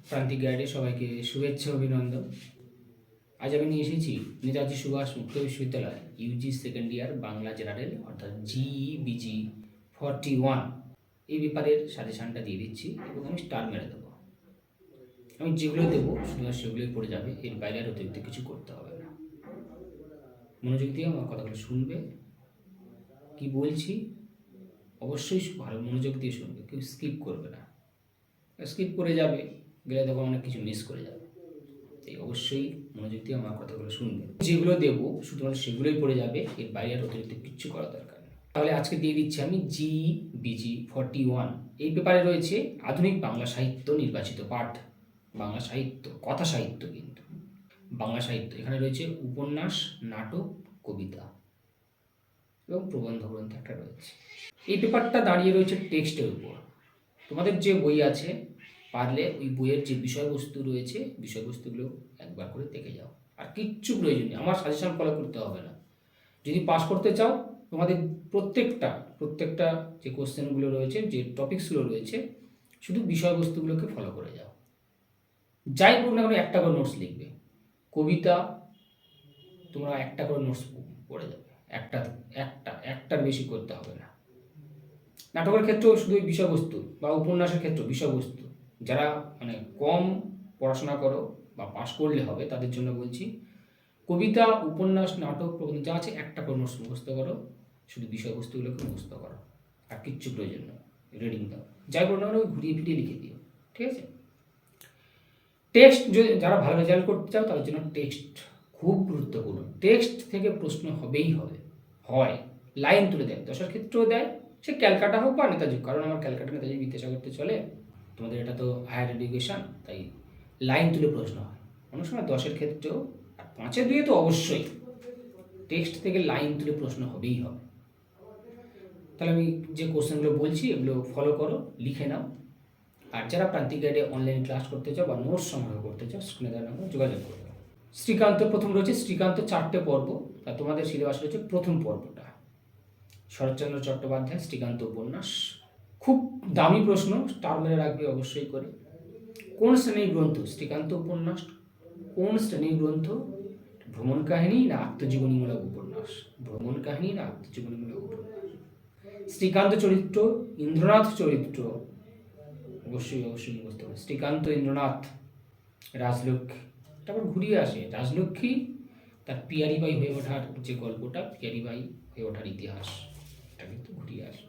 প্রান্তিক গাইডে সবাইকে শুভেচ্ছা অভিনন্দন। আজ আমি নিয়ে এসেছি নেতাজি সুভাষ মুক্ত বিশ্ববিদ্যালয় Yuji second year Bangla general অর্থাৎ জিইবিজি 41 এই পেপারের সাজেশানটা দিয়ে দিচ্ছি এবং আমি স্টার মেরে দেবো। আমি যেগুলো দেবো শুধুমাত্র সেগুলোই পড়ে যাবে, এর বাইরে আর অতিরিক্ত কিছু করতে হবে না। মনোযোগ দিয়ে আমার কথাগুলো শুনবে, কি বলছি অবশ্যই ভালো মনোযোগ দিয়ে শুনবে, কেউ স্কিপ করবে না। স্কিপ করে যাবে গেলে তখন অনেক কিছু মিস করে যাবে। তাই অবশ্যই মনোযোগ দিয়ে আমার কথাগুলো শুনবে। যেগুলো দেবো শুধুমাত্র সেগুলোই পড়ে যাবে, এর বাইরে আর অতিরিক্ত কিচ্ছু করা দরকার নেই। তাহলে আজকে দিয়ে দিচ্ছি আমি জিবিজি 41। এই পেপারে রয়েছে আধুনিক বাংলা সাহিত্য নির্বাচিত পাঠ। বাংলা সাহিত্য, কথা সাহিত্য, কিন্তু বাংলা সাহিত্য এখানে রয়েছে উপন্যাস, নাটক, কবিতা এবং প্রবন্ধ গ্রন্থ একটা রয়েছে। এই পেপারটা দাঁড়িয়ে রয়েছে টেক্সটের উপর। তোমাদের যে বই আছে পারলে ওই বইয়ের যে বিষয়বস্তু রয়েছে বিষয়বস্তুগুলো একবার করে দেখে যাও, আর কিচ্ছু প্রয়োজন নেই, আমার সাজেশন ফলো করতে হবে না। যদি পাস করতে চাও তোমাদের প্রত্যেকটা যে কোশ্চেনগুলো রয়েছে, যে টপিকসগুলো রয়েছে, শুধু বিষয়বস্তুগুলোকে ফলো করে যাও। যাই করুন না কেন একটা করে নোটস লিখবে। কবিতা তোমরা একটা করে নোটস পড়ে যাবে, একটার বেশি করতে হবে না। নাটকের ক্ষেত্রেও শুধু বিষয়বস্তু, বা উপন্যাসের ক্ষেত্রে বিষয়বস্তু। যারা মানে কম পড়াশোনা করো বা পাশ করলে হবে তাদের জন্য বলছি, কবিতা, উপন্যাস, নাটক, প্রবন্ধ যা আছে একটা করে নোটস মুখস্থ করো, শুধু বিষয়বস্তুগুলোকে মুখস্থ করো, আর কিচ্ছু প্রয়োজন নেই। রিডিং দাও, যাই করো না ঘুরিয়ে ফিরিয়ে লিখে দিও, ঠিক আছে। টেক্সট যদি যারা ভালো রেজাল্ট করতে চাও তাদের জন্য টেক্সট খুব গুরুত্বপূর্ণ। টেক্সট থেকে প্রশ্ন হবেই হবে, হয় লাইন তুলে দেয়, দশের ক্ষেত্রেও দেয়, সে ক্যালকাটা হোক বা নেতাজি, কারণ আমার ক্যালকাটা নেতাজি বিদ্যাসাগরতে চলে, তোমাদের এটা তো হায়ার এডুকেশান, তাই লাইন তুলে প্রশ্ন হয় অনেক সময় দশের ক্ষেত্রেও, আর 5-2 তো অবশ্যই টেক্সট থেকে লাইন তুলে প্রশ্ন হবেই হবে। তাহলে আমি যে কোশ্চেনগুলো বলছি এগুলো ফলো করো, লিখে নাও। আর যারা প্রান্তিক গাইডে অনলাইন ক্লাস করতে চাও বা নোটস সংগ্রহ করতে চাও স্ক্রিনে দেওয়ার নাম্বারে যোগাযোগ করবে। শ্রীকান্ত প্রথম রয়েছে, শ্রীকান্ত 4টে পর্ব, তা তোমাদের সিলেবাস রয়েছে প্রথম পর্বটা শরৎচন্দ্র চট্টোপাধ্যায় শ্রীকান্ত উপন্যাস। খুব দামি প্রশ্ন, স্টার মেরে রাখবে অবশ্যই করে। কোন শ্রেণীর গ্রন্থ শ্রীকান্ত উপন্যাস? কোন শ্রেণীর গ্রন্থ? ভ্রমণ কাহিনী না আত্মজীবনীমূলক উপন্যাস? ভ্রমণ কাহিনী না আত্মজীবনীমূলক উপন্যাস? শ্রীকান্ত চরিত্র, ইন্দ্রনাথ চরিত্র অবশ্যই বুঝতে হবে। শ্রীকান্ত, ইন্দ্রনাথ, রাজলক্ষ্মী, তারপর ঘুরিয়ে আসে রাজলক্ষ্মী তার পিয়ারিবাই হয়ে ওঠার যে গল্পটা, পিয়ারিবাই হয়ে ওঠার ইতিহাস, এটা কিন্তু ঘুরিয়ে আসে।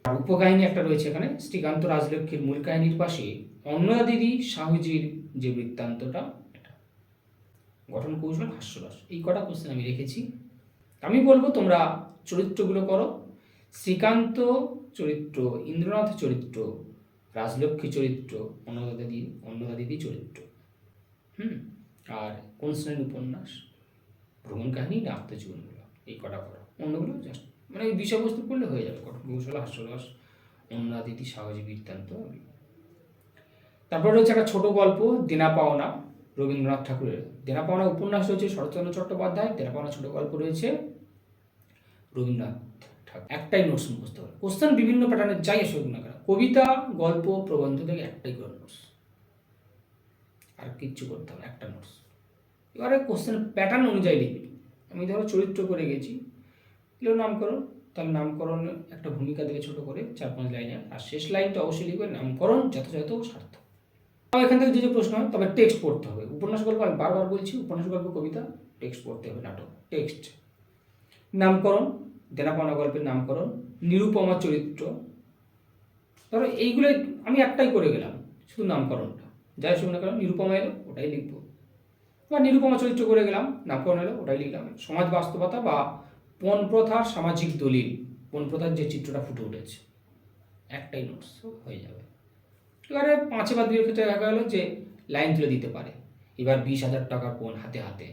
আর উপকাহিনী একটা রয়েছে এখানে, শ্রীকান্ত রাজলক্ষ্মীর মূল কাহিনীর পাশে অন্নদা দিদি সাহুজির যে বৃত্তান্তটা, এটা গঠন কৌশল, হাস্যরস, এই কটা কোশ্চেন আমি রেখেছি। আমি বলবো তোমরা চরিত্রগুলো করো। শ্রীকান্ত চরিত্র, ইন্দ্রনাথ চরিত্র, রাজলক্ষ্মী চরিত্র, অন্নদা দিদি চরিত্র, আর কোন শ্রেণীর উপন্যাস, ভ্রমণ কাহিনী না আত্মজীবনীমূলক, এই কটা করো। অন্যগুলো জাস্ট মানে ওই বিষয়বস্তু পড়লে হয়ে যাবে, গঠন কৌশল, হাস্যরস, অন্নদা দিদি সাহসী বৃত্তান্ত। তারপরে রয়েছে একটা ছোট গল্প, দেনা পাওনা, রবীন্দ্রনাথ ঠাকুরের। দেনা পাওনা উপন্যাস রয়েছে শরৎচন্দ্র চট্টোপাধ্যায়, দেনা পাওনা ছোট গল্প রয়েছে রবীন্দ্রনাথ ঠাকুর। একটাই নোটস মুখস্থ হবে, কোশ্চেন বিভিন্ন প্যাটার্নের যাই আসুক না কেন, কবিতা, গল্প, প্রবন্ধ থেকে একটাই করে নোটস, আর কিচ্ছু করতে হবে, একটা নোটস। এবারে কোশ্চেন প্যাটার্ন অনুযায়ী লিখবি। আমি ধরো চরিত্র করে গেছি, এগুলো নামকরণ, তাহলে নামকরণ একটা ভূমিকা দেবে ছোট করে 4-5 লাইনে, আর শেষ লাইনটা অবশ্যই লিখবে নামকরণ যথাযথ সার্থক। এখান থেকে যে প্রশ্ন হয়, তবে টেক্সট পড়তে হবে। উপন্যাস গল্প আমি বারবার বলছি, উপন্যাস গল্প, কবিতা টেক্সট পড়তে হবে, নাটক টেক্সট। নামকরণ, দেনা পাওনা গল্পের নামকরণ, নিরুপমা চরিত্র, ধরো এইগুলো আমি একটাই করে গেলাম, শুধু নামকরণটা যাই শুনে না কারণ নিরুপমা এলো ওটাই লিখবো, বা নিরুপমা চরিত্র করে গেলাম, নামকরণ এলো ওটাই লিখলাম। সমাজ বাস্তবতা বা পণ প্রথার সামাজিক দলিল, পণ প্রথার যে চিত্রটা ফুটে উঠেছে, একটাই নোটস হয়ে যাবে। এবারে 5-2 ক্ষেত্রে দেখা গেলো যে লাইন তুলে দিতে পারে, এবার 20,000 টাকার পণ হাতে হাতে,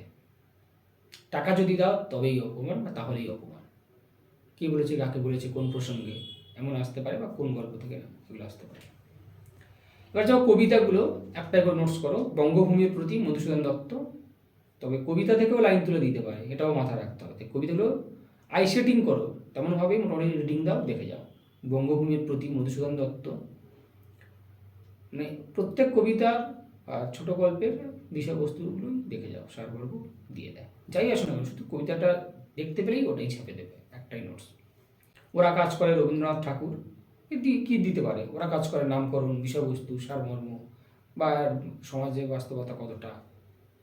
টাকা যদি দাও তবেই অপমান, বা তাহলেই অপমান। কে বলেছে, কাকে বলেছে, কোন প্রসঙ্গে, এমন আসতে পারে, বা কোন গল্প থেকে এগুলো আসতে পারে। এবার যাও কবিতাগুলো একটাই করে নোটস করো। বঙ্গভূমির প্রতি, মধুসূদন দত্ত, তবে কবিতা থেকেও লাইন তুলে দিতে পারে, এটাও মাথায় রাখতে হবে। কবিতাগুলো আই সেটিং করো, তেমনভাবেই মোটামুটি রিডিং দাও, দেখে যাও। বঙ্গভূমির প্রতি, মধুসূদন দত্ত, মানে প্রত্যেক কবিতার আর ছোট গল্পের বিষয়বস্তুগুলো দেখে যাও, সারবর্গ দিয়ে দেয়। যাই আসো না, শুধু কবিতাটা দেখতে পেলেই ওটাই ছেপে দেবে, একটাই নোটস। ওরা কাজ করে রবীন্দ্রনাথ ঠাকুর, কি দিতে পারে, ওরা কাজ করে নামকরণ, বিষয়বস্তু, সারমর্ম, বা সমাজের বাস্তবতা কতটা,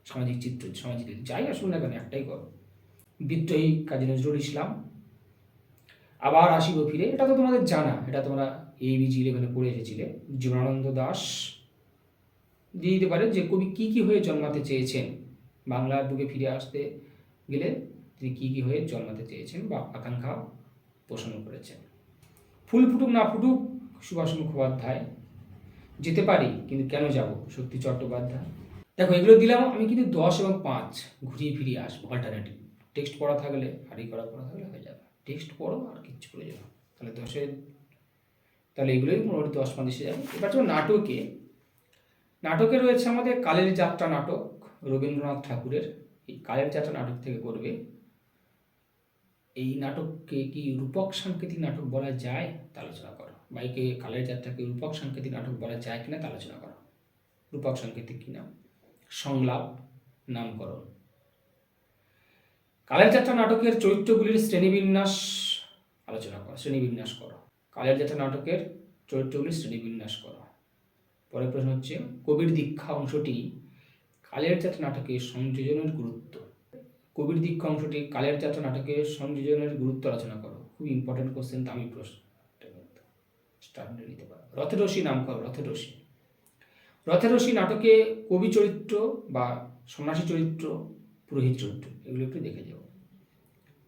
সামাজিক চিত্র, সামাজিক যাই আসুন না কেন একটাই করো। বিদ্রোহী কাজী নজরুল ইসলাম, আবার আসিব ফিরে, এটা তো তোমাদের জানা, এটা তোমরা ABC 11-এ পড়ে এসেছিলে। জীবনানন্দ দাশ দিয়ে দিতে পারে যে কবি কি হয়ে জন্মাতে চেয়েছেন, বাংলার বুকে ফিরে আসতে গেলে তিনি কি হয়ে জন্মাতে চেয়েছেন বা আকাঙ্ক্ষা পোষণ করেছেন। ফুল ফুটুক না ফুটুক, সুভাষ মুখোপাধ্যায়। যেতে পারি কিন্তু কেন যাব, শক্তি চট্টোপাধ্যায়। দেখো এগুলো দিলাম আমি, কিন্তু 10 এবং 5 ঘুরিয়ে ফিরিয়ে আসবো, অল্টারনেটিভ। টেক্সট পড়া থাকলে আর পড়া থাকলে হয়ে যাবে, টেক্সট পড়ো আর কিচ্ছু করে যাবে, তাহলে 10-এ, তাহলে এগুলোই মোটামুটি 10 এসে যাবে। এবার যখন নাটকে রয়েছে আমাদের কালের যাত্রা নাটক, রবীন্দ্রনাথ ঠাকুরের। এই কালের যাত্রা নাটক থেকে করবে। এই নাটককে কি রূপক সাংকেতিক নাটক বলা যায় তা আলোচনা করো, বা একে কালের যাত্রাকে রূপক সাংকেতিক নাটক বলা যায় কিনা তা আলোচনা করো। রূপক সাংকেতিক কিনা, সংলাপ, নামকরণ। কালের যাত্রা নাটকের চরিত্রগুলির শ্রেণীবিন্যাস আলোচনা করো, শ্রেণীবিন্যাস করো। কালের যাত্রা নাটকের চরিত্রগুলির শ্রেণীবিন্যাস করো। পরের প্রশ্ন হচ্ছে, কবির দীক্ষা অংশটি কালের যাত্রা নাটকের সংযোজনের গুরুত্ব। কবির দীক্ষা অংশটি কালের যাত্রা নাটকের সংযোজনের গুরুত্ব আলোচনা করো। খুব ইম্পর্টেন্ট কোশ্চেন, দামি প্রশ্ন, স্টার্টে নিতে পারো। রথের রশি নাম করো। রথের রশি নাটকে কবি চরিত্র বা সন্ন্যাসী চরিত্র, পুরোহিত চরিত্র, এগুলো একটু দেখে যাও।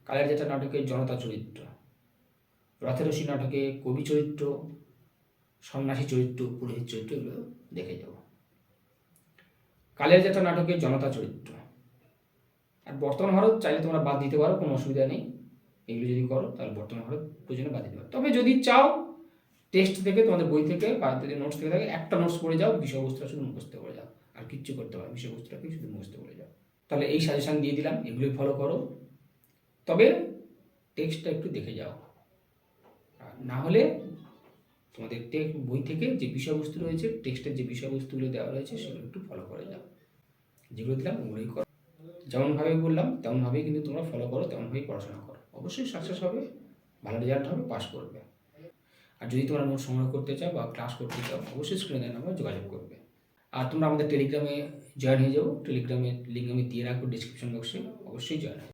কালের যাত্রা নাটকে জনতা চরিত্র। রথের রশি নাটকে কবি চরিত্র, সন্ন্যাসী চরিত্র, পুরোহিত চরিত্র, এগুলো দেখে যাও। কালের যাত্রা নাটকে জনতা চরিত্র। আর বর্তমান ভারত চাইলে তোমরা বাদ দিতে পারো, কোনো অসুবিধা নেই। এগুলো যদি করো তাহলে বর্তমান ভারত প্রয়োজনে বাদ দিতে পারো। তবে যদি চাও টেক্সট থেকে, তোমাদের বই থেকে বা যদি নোটস থেকে থাকে, একটা নোটস পড়ে যাও, বিষয়বস্তুটা শুধু মুখস্থ করে যাও, আর কিচ্ছু করতে পারো, বিষয়বস্তুটাকে শুধু মুখস্থ করে যাও। তাহলে এই সাজেশান দিয়ে দিলাম, এগুলোই ফলো করো। তবে টেক্সটটা একটু দেখে যাও, আর না হলে তোমাদের বই থেকে যে বিষয়বস্তু রয়েছে, টেক্সটের যে বিষয়বস্তুগুলো দেওয়া রয়েছে, সেগুলো একটু ফলো করে যাও। যেগুলো দিলাম ওগুলোই করো, যেমনভাবে বললাম তেমনভাবেই কিন্তু তোমরা ফলো করো, তেমনভাবেই পড়াশোনা করো। অবশ্যই সাকসেস হবে, ভালো রেজাল্ট হবে, পাস করবে। আর যদি তোমরা নোট সংগ্রহ করতে চাও বা ক্লাস করতে চাও, অবশ্যই স্ক্রিনে নাম্বার যোগাযোগ করবে। আর তোমরা আমাদের টেলিগ্রামে জয়েন হয়ে যাও, টেলিগ্রামের লিঙ্ক আমি দিয়ে রাখবো ডিসক্রিপশন বক্সে, অবশ্যই জয়েন হয়ে